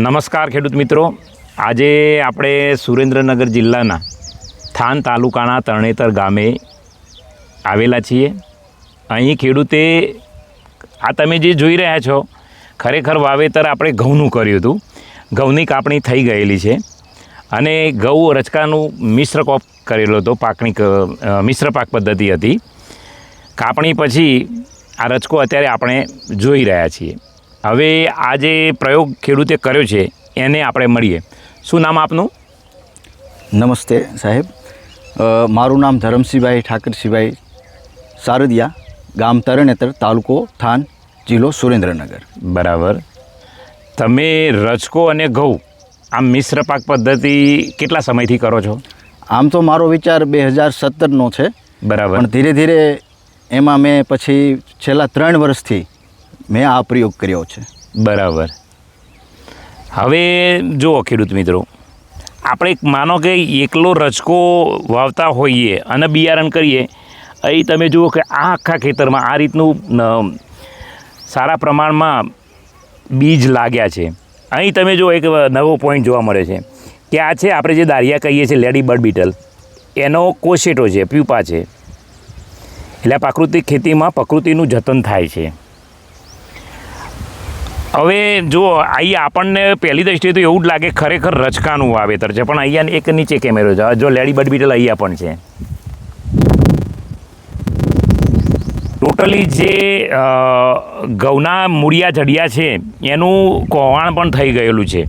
નમસ્કાર ખેડૂત મિત્રો। આજે આપણે સુરેન્દ્રનગર જિલ્લાના થાન તાલુકાના તરણેતર ગામે આવેલા છીએ। અહીં ખેડૂતે આ તમે જે જોઈ રહ્યા છો ખરેખર વાવેતર આપણે ઘઉંનું કર્યું હતું। ઘઉંની કાપણી થઈ ગયેલી છે અને ઘઉં રચકાનું મિશ્ર ક્રોપ કરેલો હતો। મિશ્ર પાક પદ્ધતિ હતી। કાપણી પછી આ રચકો અત્યારે આપણે જોઈ રહ્યા છીએ। હવે આ જે પ્રયોગ ખેડૂતે કર્યો છે એને આપણે મળીએ। શું નામ આપનું? નમસ્તે સાહેબ, મારું નામ ધરમસિંહભાઈ ઠાકરસિંહભાઈ સારદિયા, ગામ તરણેતર, તાલુકો થાન, જિલ્લો સુરેન્દ્રનગર। બરાબર। તમે રચકો અને ઘઉં આમ મિશ્ર પાક પદ્ધતિ કેટલા સમયથી કરો છો? આમ તો મારો વિચાર 2017નો છે। બરાબર। પણ ધીરે ધીરે એમાં મેં પછી છેલ્લા 3 વર્ષથી મેં આ પ્રયોગ કર્યો છે। બરાબર। હવે જુઓ ખેડૂત મિત્રો, આપણે માનો કે એકલો રચકો વાવતા હોઈએ અને બિયારણ કરીએ, અહીં તમે જુઓ કે આ આખા ખેતરમાં આ રીતનું સારા પ્રમાણમાં બીજ લાગ્યા છે। અહીં તમે જુઓ એક નવો પોઈન્ટ જોવા મળે છે કે આ છે આપણે જે દારિયા કહીએ છીએ લેડી બર્ડ બીટલ, એનો કોશેટો છે, પ્યુપા છે। એટલે પ્રાકૃતિક ખેતીમાં પ્રકૃતિનું જતન થાય છે। હવે જુઓ, અહીં આપણને પહેલી દૃષ્ટિએ તો એવું જ લાગે ખરેખર રચકાનું વાવેતર છે, પણ અહીંયા એક નીચે કેમેરો છે। જો લેડી બર્ડ બીટલ અહીંયા પણ છે। ટોટલી જે ઘઉંના મૂળિયા જડિયા છે એનું કોવાણ પણ થઈ ગયેલું છે।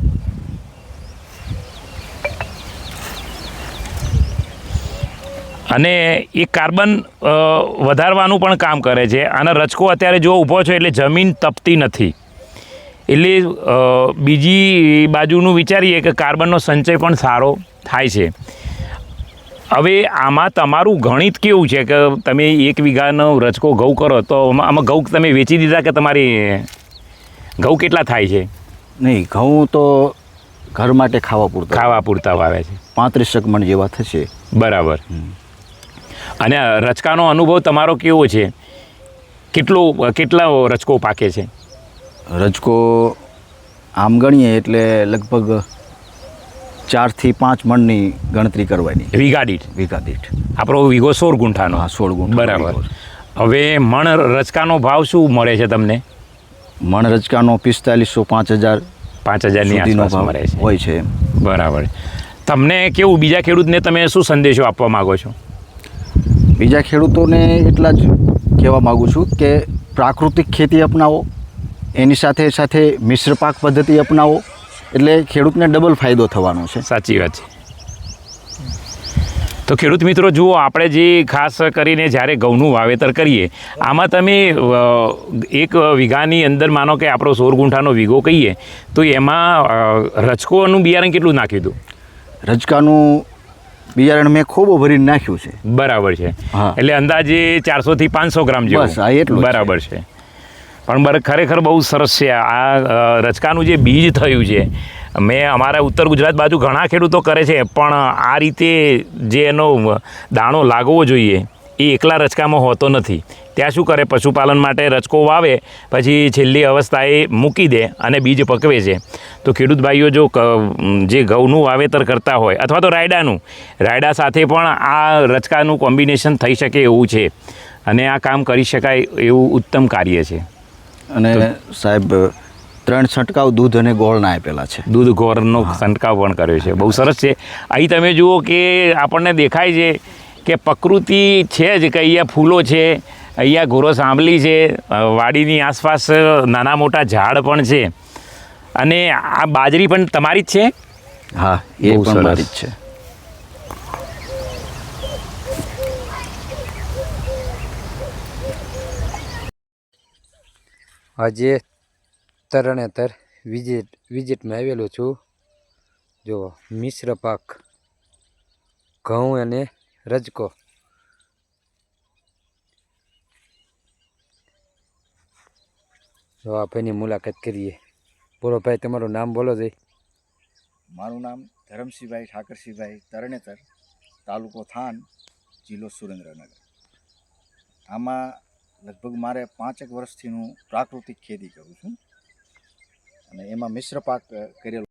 અને એ કાર્બન વધારવાનું પણ કામ કરે છે। અને રચકો અત્યારે જો ઊભો છે એટલે જમીન તપતી નથી, એટલે બીજી બાજુનું વિચારીએ કે કાર્બનનો સંચય પણ સારો થાય છે। હવે આમાં તમારું ગણિત કેવું છે કે તમે 1 વીઘાનો રચકો ઘઉં કરો તો આમાં ઘઉં તમે વેચી દીધા કે તમારી ઘઉં કેટલા થાય છે? નહીં, ઘઉં તો ઘર માટે ખાવા પૂરતા વાવે છે। 35 મણ જેવા થશે। બરાબર। અને રચકાનો અનુભવ તમારો કેવો છે? કેટલા રચકો પાકે છે? રચકો આમ ગણીએ એટલે લગભગ 4 થી 5 મણની ગણતરી કરવાની। વીઘા દીઠ આપણો વીઘો 16 ગુંઠાનો? હા, 16 ગુંઠા। બરાબર। હવે મણ રચકાનો ભાવ શું મળે છે તમને? મણ રચકાનો 4500 5000 ની આસપાસ મળે છે, હોય છે। બરાબર। તમને કેવું, બીજા ખેડૂતને તમે શું સંદેશો આપવા માગો છો? બીજા ખેડૂતોને એટલા જ કહેવા માગું છું કે પ્રાકૃતિક ખેતી અપનાવો, એની સાથે સાથે મિશ્ર પાક પદ્ધતિ અપનાવો, એટલે ખેડૂતને ડબલ ફાયદો થવાનો છે। સાચી વાત છે। તો ખેડૂત મિત્રો જુઓ, આપણે જે ખાસ કરીને જ્યારે ઘઉંનું વાવેતર કરીએ, આમાં તમે 1 વીઘાની અંદર માનો કે આપણો 16 ગુંઠાનો વીઘો કહીએ તો એમાં રચકોનું બિયારણ કેટલું નાખ્યું હતું? રચકાનું બિયારણ મેં ખૂબ ભરીને નાખ્યું છે। બરાબર છે। હા, એટલે અંદાજે 400 થી 500 ગ્રામ જેવું? બસ, આ એટલું બરાબર છે। પણ ખરેખર બહુ સરસ છે આ રચકાનું જે બીજ થયું છે। મેં અમારા ઉત્તર ગુજરાત બાજુ ઘણા ખેડૂતો કરે છે, પણ આ રીતે જે એનો દાણો લાગવો જોઈએ એ એકલા રચકામાં હોતો નથી। ત્યાં શું કરે, પશુપાલન માટે રચકો વાવે, પછી છેલ્લી અવસ્થાએ મૂકી દે અને બીજ પકવે છે। તો ખેડૂત ભાઈઓ જો જે ઘઉંનું વાવેતર કરતા હોય અથવા તો રાયડા સાથે પણ આ રચકાનું કોમ્બિનેશન થઈ શકે એવું છે અને આ કામ કરી શકાય એવું ઉત્તમ કાર્ય છે। અને સાહેબ 3 છંટકાવ દૂધ અને ગોળના આપેલા છે। દૂધ ગોળનો છંટકાવ પણ કર્યો છે, બહુ સરસ છે। અહીં તમે જુઓ કે આપણને દેખાય છે કે પ્રકૃતિ છે જ, કે અહીંયા ફૂલો છે, અહીંયા ઘોરો સાંભળી છે, વાડીની આસપાસ નાના મોટા ઝાડ પણ છે, અને આ બાજરી પણ તમારી જ છે? હા, એ પણ મારી જ છે। આજે તરણેતર વિઝિટમાં આવેલો છું। જો મિશ્ર પાક ઘઉં અને રચકો, જો આ ભાઈની મુલાકાત કરીએ। બોલો ભાઈ, તમારું નામ બોલો જઈ। મારું નામ ધરમસિંહભાઈ ઠાકરસિંહભાઈ, તરણેતર, તાલુકો થાન, જિલ્લો સુરેન્દ્રનગર। આમાં લગભગ મારે 5 વર્ષથી હું પ્રાકૃતિક ખેતી કરું છું। અને એમાં મિશ્ર પાક કરેલો